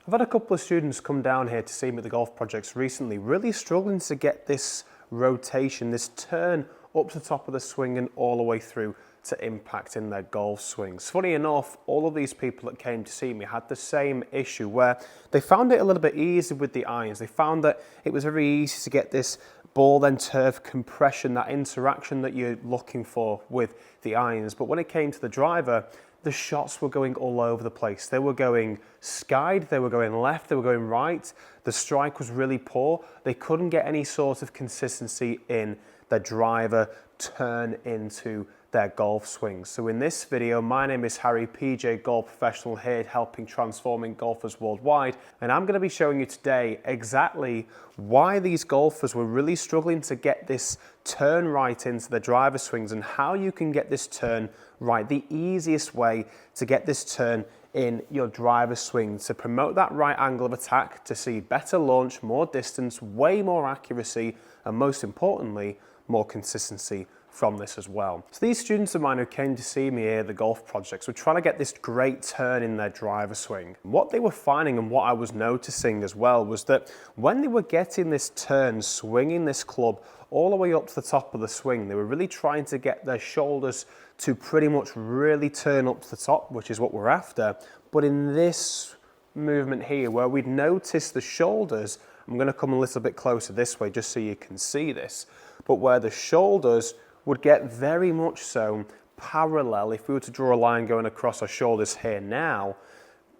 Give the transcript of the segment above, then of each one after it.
I've had a couple of students come down here to see me at the golf projects recently, really struggling to get this rotation, this turn up to the top of the swing and all the way through to impact in their golf swings. Funny enough, all of these people that came to see me had the same issue where they found it a little bit easier with the irons. They found that it was very easy to get this ball and turf compression, that interaction that you're looking for with the irons. But when it came to the driver, the shots were going all over the place. They were going skied, they were going left, they were going right. The strike was really poor. They couldn't get any sort of consistency in their driver turn into their golf swings. So in this video, my name is Harry, PJ Golf Professional here helping transforming golfers worldwide. And I'm going to be showing you today exactly why these golfers were really struggling to get this turn right into the driver swings and how you can get this turn right, the easiest way to get this turn in your driver swing to promote that right angle of attack, to see better launch, more distance, way more accuracy, and most importantly, more consistency from this as well. So these students of mine who came to see me here at the golf projects were trying to get this great turn in their driver swing. What they were finding and what I was noticing as well was that when they were getting this turn, swinging this club all the way up to the top of the swing, they were really trying to get their shoulders to pretty much really turn up to the top, which is what we're after. But in this movement here, where we'd notice the shoulders, I'm going to come a little bit closer this way just so you can see this, but where the shoulders would get very much so parallel, if we were to draw a line going across our shoulders here now,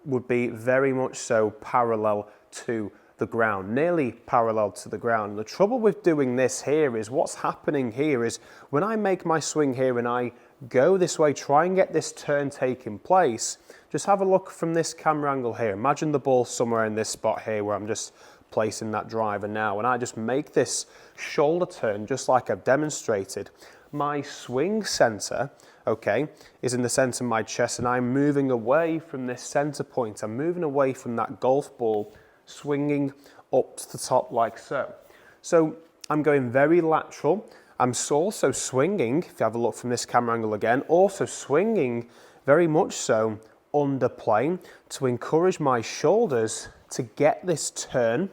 would be very much so parallel to the ground, nearly parallel to the ground. The trouble with doing this here is what's happening here is when I make my swing here and I go this way, try and get this turn taking place, just have a look from this camera angle here. Imagine the ball somewhere in this spot here where I'm just placing that driver now, and I just make this shoulder turn just like I've demonstrated. My swing center, okay, is in the center of my chest, and I'm moving away from this center point. I'm moving away from that golf ball, swinging up to the top like so. So I'm going very lateral. I'm also swinging, if you have a look from this camera angle again, also swinging very much so under plane to encourage my shoulders to get this turn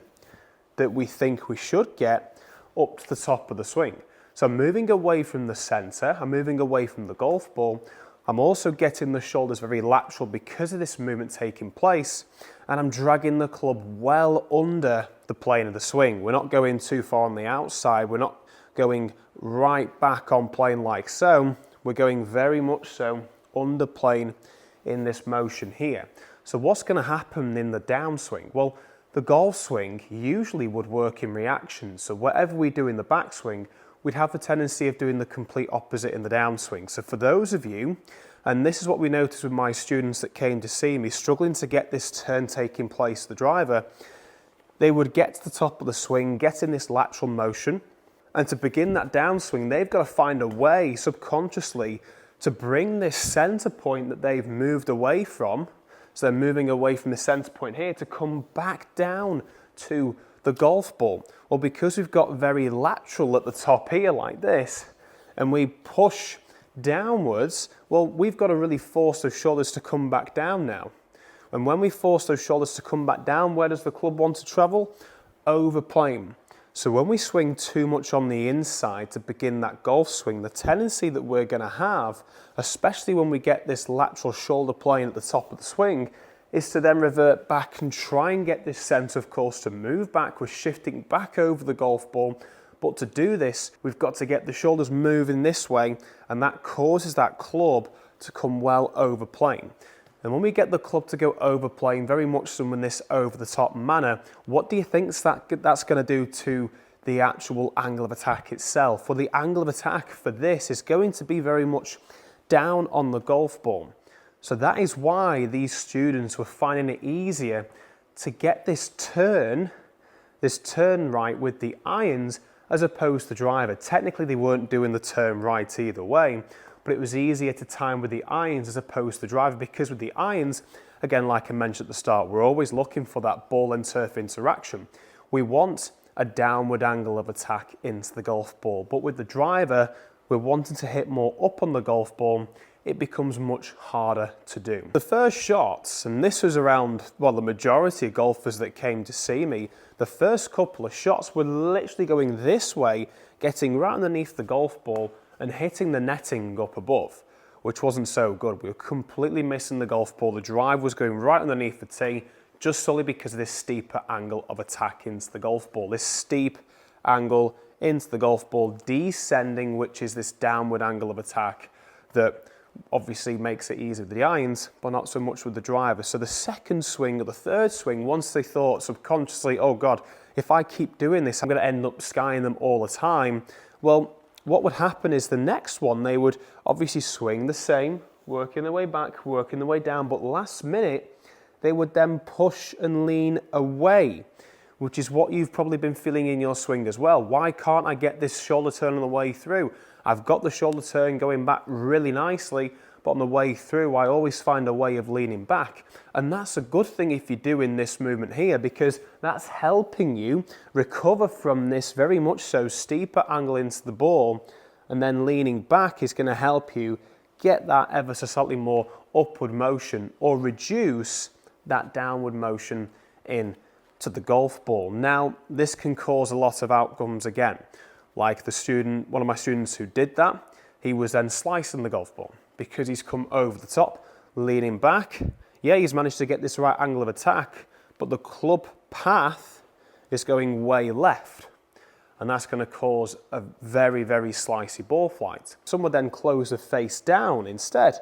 that we think we should get up to the top of the swing. So I'm moving away from the center, I'm moving away from the golf ball. I'm also getting the shoulders very lateral because of this movement taking place, and I'm dragging the club well under the plane of the swing. We're not going too far on the outside, we're not going right back on plane like so. We're going very much so under plane in this motion here. So what's going to happen in the downswing? Well, the golf swing usually would work in reaction. So whatever we do in the backswing, we'd have the tendency of doing the complete opposite in the downswing. So for those of you, and this is what we noticed with my students that came to see me, struggling to get this turn taking place, the driver, they would get to the top of the swing, get in this lateral motion, and to begin that downswing, they've got to find a way subconsciously to bring this center point that they've moved away from, so they're moving away from the center point here, to come back down to the golf ball. Well, because we've got very lateral at the top here like this, and we push downwards, well, we've got to really force those shoulders to come back down now. And when we force those shoulders to come back down, where does the club want to travel? Over plane. So when we swing too much on the inside to begin that golf swing, the tendency that we're going to have, especially when we get this lateral shoulder plane at the top of the swing, is to then revert back and try and get this center of course to move back. We're shifting back over the golf ball. But to do this, we've got to get the shoulders moving this way, and that causes that club to come well over plane. And when we get the club to go over plane, very much so in this over the top manner, what do you think that's going to do to the actual angle of attack itself? Well, the angle of attack for this is going to be very much down on the golf ball. So that is why these students were finding it easier to get this turn right with the irons as opposed to driver. Technically, they weren't doing the turn right either way, but it was easier to time with the irons as opposed to driver, because with the irons, again, like I mentioned at the start, we're always looking for that ball and turf interaction. We want a downward angle of attack into the golf ball, but with the driver, we're wanting to hit more up on the golf ball it becomes much harder to do. The first shots, and this was around, well, the majority of golfers that came to see me, the first couple of shots were literally going this way, getting right underneath the golf ball and hitting the netting up above, which wasn't so good. We were completely missing the golf ball. The drive was going right underneath the tee, just solely because of this steeper angle of attack into the golf ball. This steep angle into the golf ball, descending, which is this downward angle of attack that obviously makes it easy with the irons, but not so much with the driver. So the second swing or the third swing, once they thought subconsciously, oh God, if I keep doing this, I'm going to end up skying them all the time. Well, what would happen is the next one, they would obviously swing the same, working their way back, working their way down, but last minute, they would then push and lean away, which is what you've probably been feeling in your swing as well. Why can't I get this shoulder turn on the way through? I've got the shoulder turn going back really nicely, but on the way through, I always find a way of leaning back. And that's a good thing if you're doing this movement here, because that's helping you recover from this very much so steeper angle into the ball, and then leaning back is going to help you get that ever so slightly more upward motion or reduce that downward motion in to the golf ball. Now, this can cause a lot of outcomes again. Like the student, one of my students who did that, he was then slicing the golf ball because he's come over the top, leaning back. Yeah, he's managed to get this right angle of attack, but the club path is going way left. And that's going to cause a very, very slicey ball flight. Some would then close the face down instead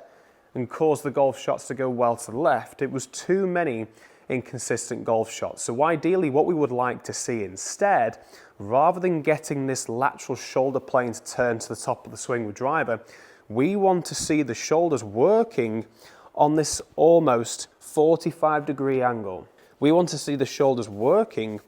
and cause the golf shots to go well to the left. It was too many inconsistent golf shots. So ideally what we would like to see instead, rather than getting this lateral shoulder plane to turn to the top of the swing with driver, we want to see the shoulders working on this almost 45-degree angle. We want to see the shoulders working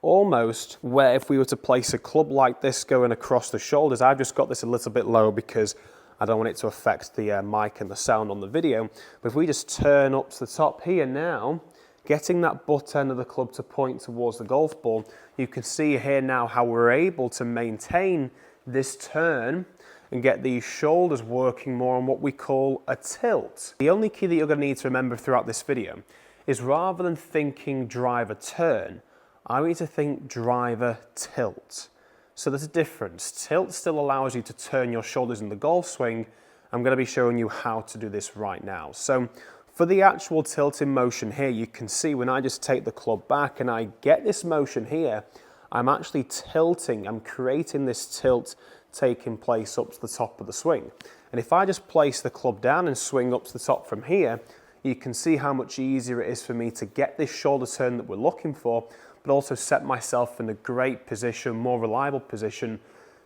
almost where if we were to place a club like this going across the shoulders, I've just got this a little bit low because I don't want it to affect the mic and the sound on the video, but if we just turn up to the top here now, getting that butt end of the club to point towards the golf ball, you can see here now how we're able to maintain this turn and get these shoulders working more on what we call a tilt. The only key that you're going to need to remember throughout this video is rather than thinking driver turn, I want you to think driver tilt. So there's a difference. Tilt still allows you to turn your shoulders in the golf swing. I'm going to be showing you how to do this right now. So for the actual tilting motion here, you can see when I just take the club back and I get this motion here, I'm actually tilting, I'm creating this tilt taking place up to the top of the swing. And if I just place the club down and swing up to the top from here, you can see how much easier it is for me to get this shoulder turn that we're looking for, but also set myself in a great position, more reliable position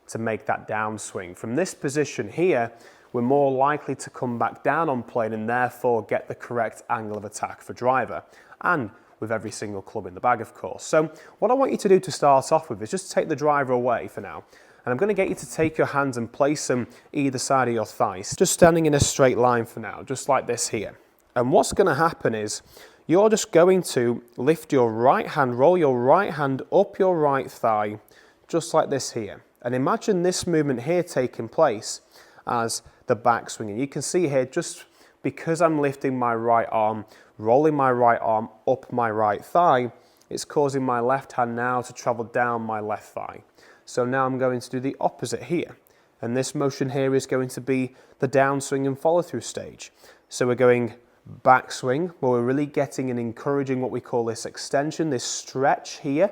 to make that downswing. From this position here, we're more likely to come back down on plane and therefore get the correct angle of attack for driver, and with every single club in the bag, of course. So what I want you to do to start off with is just take the driver away for now, and I'm going to get you to take your hands and place them either side of your thighs, just standing in a straight line for now, just like this here. And what's going to happen is you're just going to lift your right hand, roll your right hand up your right thigh, just like this here. And imagine this movement here taking place as the backswing. And you can see here, just because I'm lifting my right arm, rolling my right arm up my right thigh, it's causing my left hand now to travel down my left thigh. So now I'm going to do the opposite here. And this motion here is going to be the downswing and follow through stage. So we're going backswing, where we're really getting and encouraging what we call this extension, this stretch here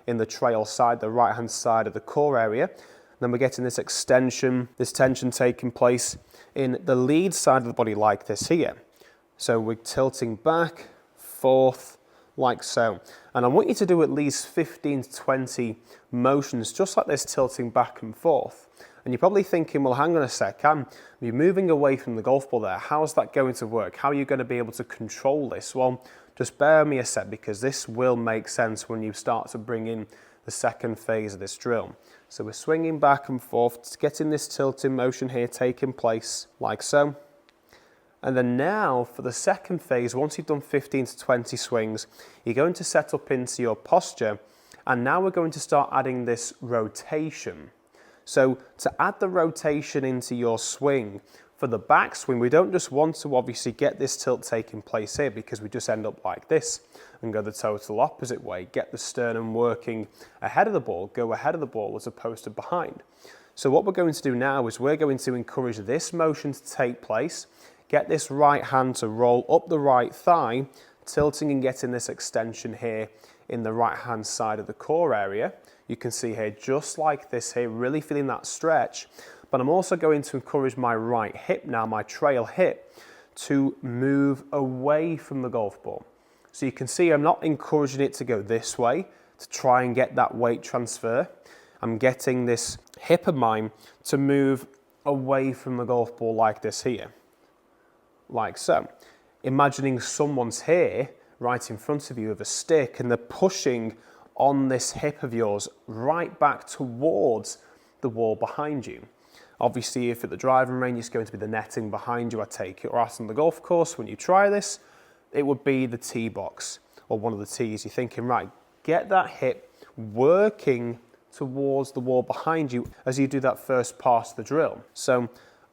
in the trail side, the right hand side of the core area. Then we're getting this extension, this tension taking place in the lead side of the body like this here. So we're tilting back, forth, like so. And I want you to do at least 15 to 20 motions just like this, tilting back and forth. And you're probably thinking, well, hang on a sec, you're moving away from the golf ball there. How's that going to work? How are you going to be able to control this? Well, just bear me a sec, because this will make sense when you start to bring in the second phase of this drill. So we're swinging back and forth, getting this tilting motion here taking place, like so. And then now for the second phase, once you've done 15 to 20 swings, you're going to set up into your posture. And now we're going to start adding this rotation. So to add the rotation into your swing, For the backswing, we don't just want to obviously get this tilt taking place here because we just end up like this and go the total opposite way, get the sternum working ahead of the ball, go ahead of the ball as opposed to behind. So what we're going to do now is we're going to encourage this motion to take place, get this right hand to roll up the right thigh, tilting and getting this extension here in the right hand side of the core area. You can see here, just like this here, really feeling that stretch. But I'm also going to encourage my right hip now, my trail hip, to move away from the golf ball. So you can see I'm not encouraging it to go this way to try and get that weight transfer. I'm getting this hip of mine to move away from the golf ball like this here, like so. Imagining someone's here right in front of you with a stick and they're pushing on this hip of yours right back towards the wall behind you. Obviously, if at the driving range, it's going to be the netting behind you, I take it, or out on the golf course, when you try this, it would be the tee box or one of the tees. You're thinking, right, get that hip working towards the wall behind you as you do that first pass of the drill. So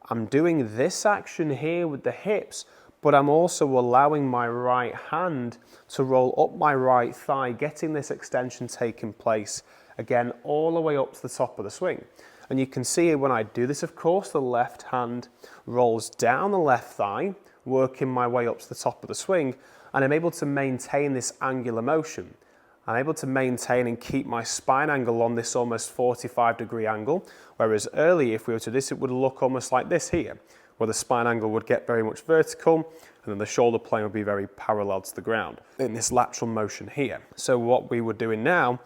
I'm doing this action here with the hips, but I'm also allowing my right hand to roll up my right thigh, getting this extension taking place, again, all the way up to the top of the swing. And you can see when I do this, of course, the left hand rolls down the left thigh, working my way up to the top of the swing, and I'm able to maintain this angular motion. I'm able to maintain and keep my spine angle on this almost 45-degree angle, whereas earlier, if we were to do this, it would look almost like this here, where the spine angle would get very much vertical, and then the shoulder plane would be very parallel to the ground in this lateral motion here. So what we were doing now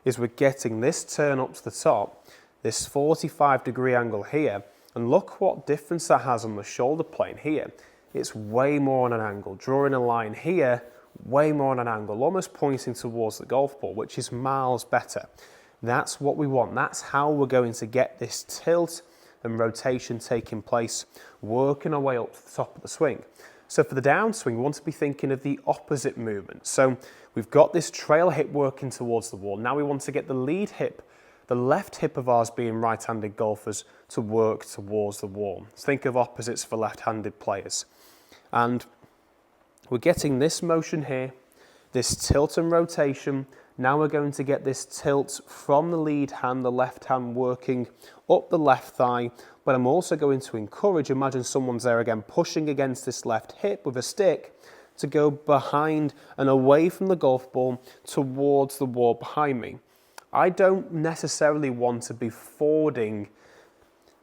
is we're getting this turn up to the top, this 45-degree angle here, and look what difference that has on the shoulder plane here. It's way more on an angle. Drawing a line here, way more on an angle, almost pointing towards the golf ball, which is miles better. That's what we want. That's how we're going to get this tilt and rotation taking place, working our way up to the top of the swing. So for the downswing, we want to be thinking of the opposite movement. So we've got this trail hip working towards the wall. Now we want to get the lead hip, the left hip of ours being right-handed golfers, to work towards the wall. So think of opposites for left-handed players. And we're getting this motion here, this tilt and rotation. Now we're going to get this tilt from the lead hand, the left hand working up the left thigh, but I'm also going to encourage, imagine someone's there again, pushing against this left hip with a stick to go behind and away from the golf ball towards the wall behind me. I don't necessarily want to be forwarding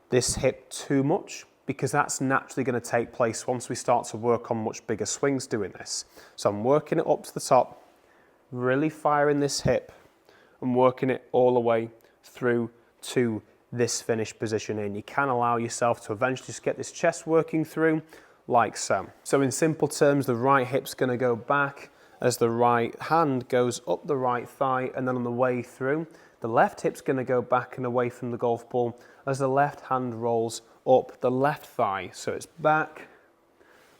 this hip too much, because that's naturally going to take place once we start to work on much bigger swings doing this. So I'm working it up to the top, really firing this hip and working it all the way through to this finished position, and you can allow yourself to eventually just get this chest working through like so. So in simple terms, the right hip's going to go back as the right hand goes up the right thigh, and then on the way through, the left hip's going to go back and away from the golf ball as the left hand rolls up the left thigh. So it's back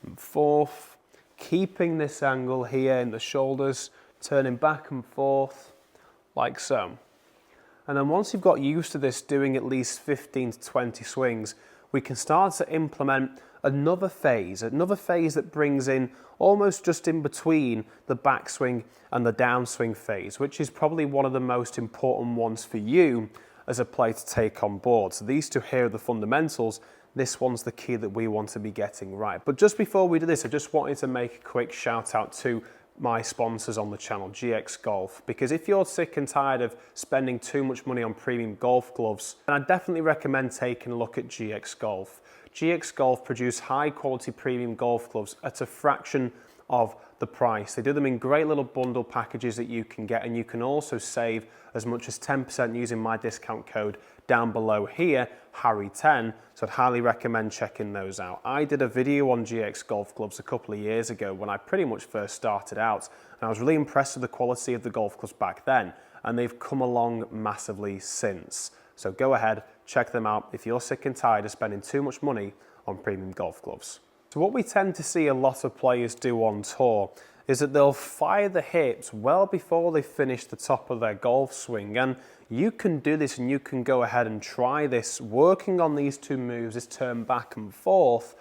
and forth, keeping this angle here in the shoulders, turning back and forth like so. And then once you've got used to this, doing at least 15 to 20 swings, we can start to implement another phase that brings in almost just in between the backswing and the downswing phase, which is probably one of the most important ones for you as a player to take on board. So these two here are the fundamentals. This one's the key that we want to be getting right. But just before we do this, I just wanted to make a quick shout out to my sponsors on the channel, GX Golf, because if you're sick and tired of spending too much money on premium golf gloves, then I definitely recommend taking a look at GX Golf. GX Golf produce high quality premium golf gloves at a fraction of the price. They do them in great little bundle packages that you can get, and you can also save as much as 10% using my discount code down below here, Harry10, so I'd highly recommend checking those out. I did a video on GX golf gloves a couple of years ago when I pretty much first started out, and I was really impressed with the quality of the golf gloves back then, and they've come along massively since. So go ahead, check them out if you're sick and tired of spending too much money on premium golf gloves. So what we tend to see a lot of players do on tour is that they'll fire the hips well before they finish the top of their golf swing. And you can do this, and you can go ahead and try this, working on these two moves, this turn back and forth,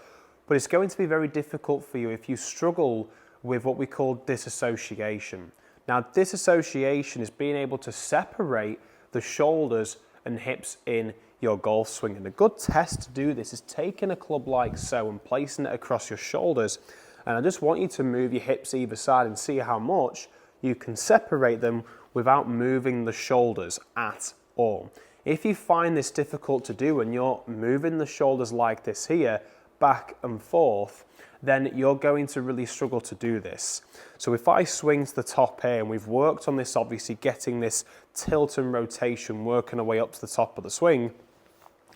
but it's going to be very difficult for you if you struggle with what we call disassociation. Now, disassociation is being able to separate the shoulders and hips in your golf swing. And a good test to do this is taking a club like so and placing it across your shoulders. And I just want you to move your hips either side and see how much you can separate them without moving the shoulders at all. If you find this difficult to do and you're moving the shoulders like this here, back and forth, then you're going to really struggle to do this. So if I swing to the top here, and we've worked on this, obviously getting this tilt and rotation, working our way up to the top of the swing,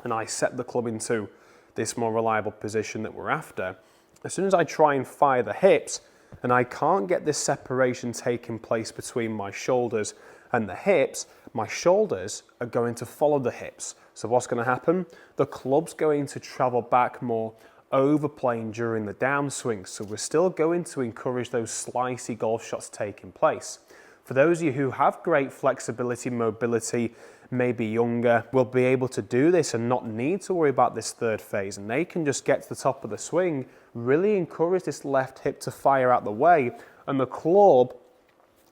and I set the club into this more reliable position that we're after, as soon as I try and fire the hips, and I can't get this separation taking place between my shoulders and the hips, my shoulders are going to follow the hips. So what's going to happen? The club's going to travel back more overplaying during the downswing. So we're still going to encourage those slicey golf shots taking place. For those of you who have great flexibility, mobility, maybe younger, will be able to do this and not need to worry about this third phase, and they can just get to the top of the swing, really encourage this left hip to fire out the way, and the club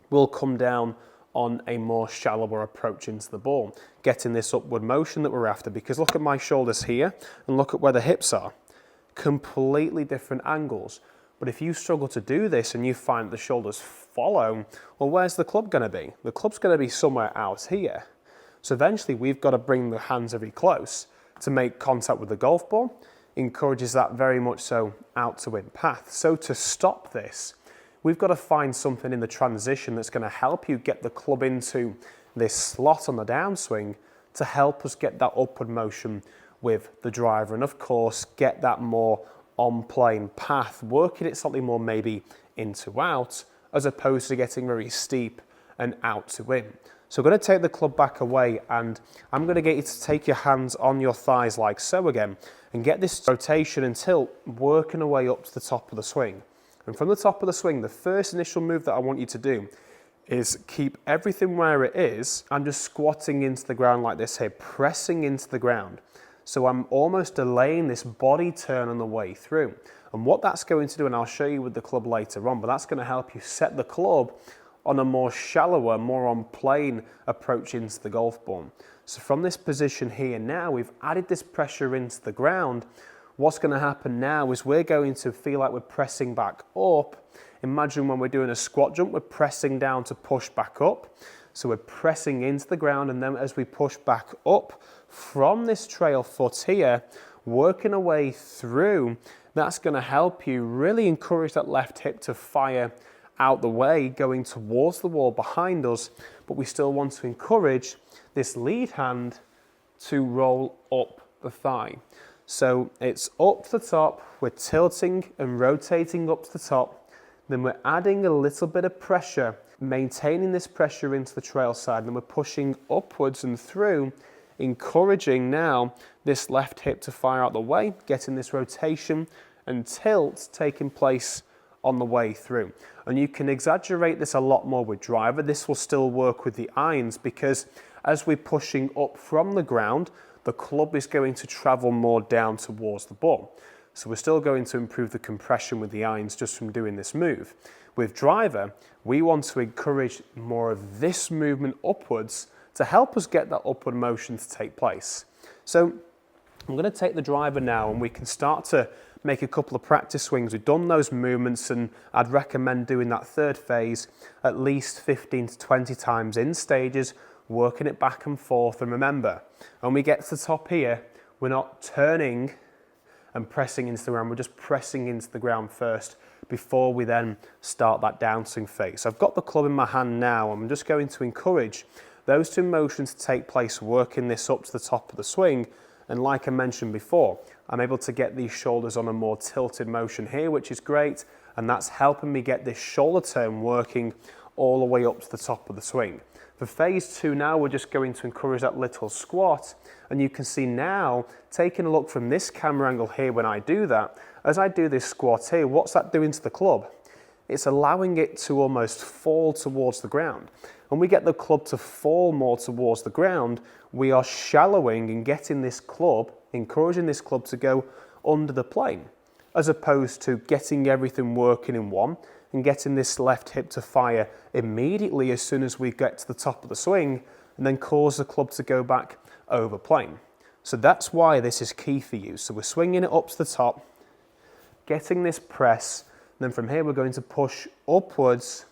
will come down on a more shallower approach into the ball, getting this upward motion that we're after. Because look at my shoulders here and look at where the hips are. Completely different angles. But if you struggle to do this and you find the shoulders follow, well, where's the club going to be? The club's going to be somewhere out here. So eventually we've got to bring the hands very close to make contact with the golf ball. Encourages that very much so out to win path. So to stop this, we've got to find something in the transition that's going to help you get the club into this slot on the downswing to help us get that upward motion with the driver, and of course get that more on-plane path, working it slightly more maybe into out, as opposed to getting very steep and out to in. So I'm going to take the club back away, and I'm going to get you to take your hands on your thighs like so again, and get this rotation and tilt working our way up to the top of the swing. And from the top of the swing, the first initial move that I want you to do is keep everything where it is. I'm just squatting into the ground like this here, pressing into the ground. So I'm almost delaying this body turn on the way through. And what that's going to do, and I'll show you with the club later on, but that's going to help you set the club on a more shallower, more on plane approach into the golf ball. So from this position here now, we've added this pressure into the ground. What's going to happen now is we're going to feel like we're pressing back up. Imagine when we're doing a squat jump, we're pressing down to push back up. So we're pressing into the ground, and then as we push back up from this trail foot here, working our way through, that's going to help you really encourage that left hip to fire out the way, going towards the wall behind us, but we still want to encourage this lead hand to roll up the thigh. So it's up to the top, we're tilting and rotating up to the top, then we're adding a little bit of pressure, maintaining this pressure into the trail side, and we're pushing upwards and through, encouraging now this left hip to fire out the way, getting this rotation and tilt taking place on the way through. And you can exaggerate this a lot more with driver. This will still work with the irons, because as we're pushing up from the ground, the club is going to travel more down towards the ball. So we're still going to improve the compression with the irons just from doing this move. With driver, we want to encourage more of this movement upwards to help us get that upward motion to take place. So I'm going to take the driver now, and we can start to make a couple of practice swings. We've done those movements, and I'd recommend doing that third phase at least 15 to 20 times in stages, working it back and forth. And remember, when we get to the top here, we're not turning and pressing into the ground, we're just pressing into the ground first before we then start that downswing phase. So I've got the club in my hand now, and I'm just going to encourage those two motions to take place, working this up to the top of the swing. And like I mentioned before, I'm able to get these shoulders on a more tilted motion here, which is great, and that's helping me get this shoulder turn working all the way up to the top of the swing. For phase two now, we're just going to encourage that little squat, and you can see now, taking a look from this camera angle here when I do that, as I do this squat here, what's that doing to the club? it's allowing it to almost fall towards the ground. When we get the club to fall more towards the ground, we are shallowing and getting this club, encouraging this club to go under the plane, as opposed to getting everything working in one and getting this left hip to fire immediately as soon as we get to the top of the swing and then cause the club to go back over plane. So that's why this is key for you. So we're swinging it up to the top, getting this press, and then from here we're going to push upwards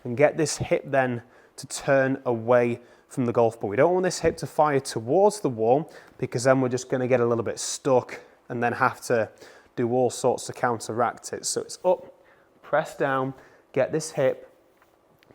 and get this hip then to turn away from the golf ball. We don't want this hip to fire towards the wall because then we're just going to get a little bit stuck and then have to do all sorts to counteract it. So it's up, press down, get this hip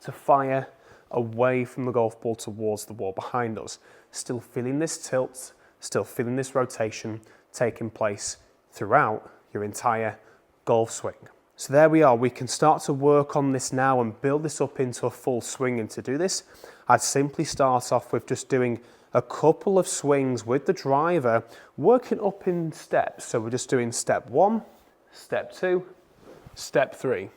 to fire away from the golf ball towards the wall behind us. Still feeling this tilt, still feeling this rotation taking place throughout your entire golf swing. So there we are, we can start to work on this now and build this up into a full swing. And to do this, I'd simply start off with just doing a couple of swings with the driver, working up in steps. So we're just doing step 1, step 2, step 3.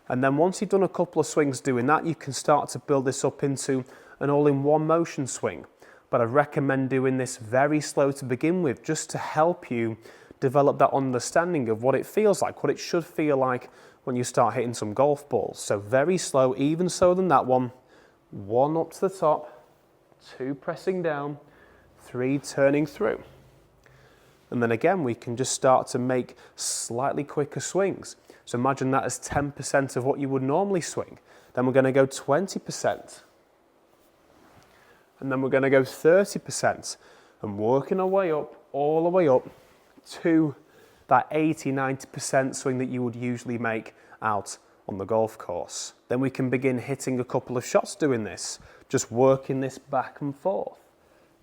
And then once you've done a couple of swings doing that, you can start to build this up into an all-in-one motion swing. But I recommend doing this very slow to begin with, just to help you develop that understanding of what it feels like, what it should feel like when you start hitting some golf balls. So very slow, even slower than that one. 1 up to the top, 2 pressing down, 3 turning through. And then again, we can just start to make slightly quicker swings. So imagine that as 10% of what you would normally swing. Then we're going to go 20%. And then we're going to go 30%. And working our way up, all the way up to that 80-90% swing that you would usually make out on the golf course. Then we can begin hitting a couple of shots doing this, just working this back and forth,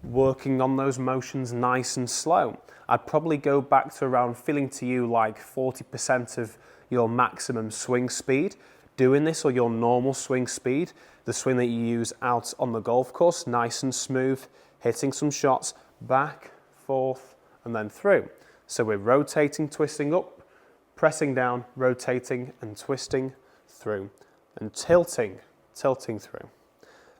working on those motions nice and slow. I'd probably go back to around feeling to you like 40% of your maximum swing speed doing this, or your normal swing speed, the swing that you use out on the golf course, nice and smooth, hitting some shots back, forth, and then through. So we're rotating, twisting up, pressing down, rotating and twisting through, and tilting through.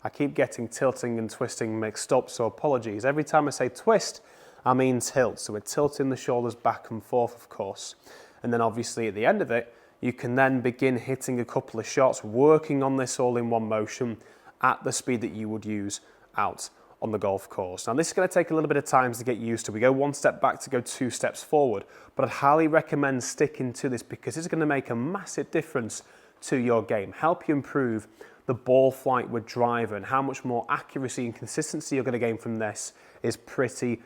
I keep getting tilting and twisting mixed up, so apologies. Every time I say twist, I mean tilt. So we're tilting the shoulders back and forth, of course. And then obviously at the end of it, you can then begin hitting a couple of shots, working on this all-in-one motion at the speed that you would use out on the golf course. Now this is going to take a little bit of time to get used to. We go 1 step back to go 2 steps forward, but I'd highly recommend sticking to this because it's going to make a massive difference to your game, help you improve the ball flight with driver, and how much more accuracy and consistency you're going to gain from this is pretty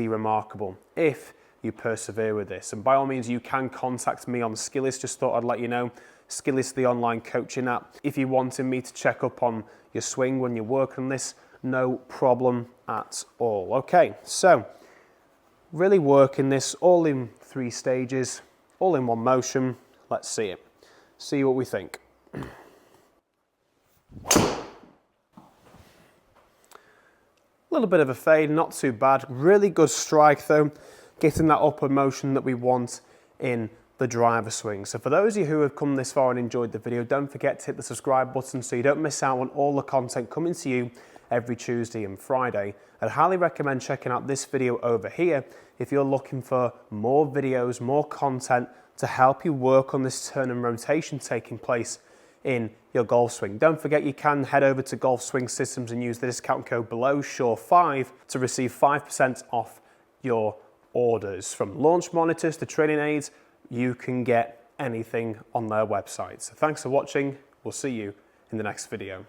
remarkable if you persevere with this. And by all means, you can contact me on Skillis. Just thought I'd let you know. Skillis, the online coaching app. If you wanted me to check up on your swing when you work on this, no problem at all. Okay, so really working this all in 3 stages, all in one motion. Let's see it. See what we think. A little bit of a fade, not too bad. Really good strike though, getting that upward motion that we want in the driver swing. So for those of you who have come this far and enjoyed the video, don't forget to hit the subscribe button so you don't miss out on all the content coming to you every Tuesday and Friday. I'd highly recommend checking out this video over here if you're looking for more videos, more content to help you work on this turn and rotation taking place in your golf swing. Don't forget you can head over to Golf Swing Systems and use the discount code below SURE5 to receive 5% off your orders. From launch monitors to training aids, you can get anything on their website. So thanks for watching. We'll see you in the next video.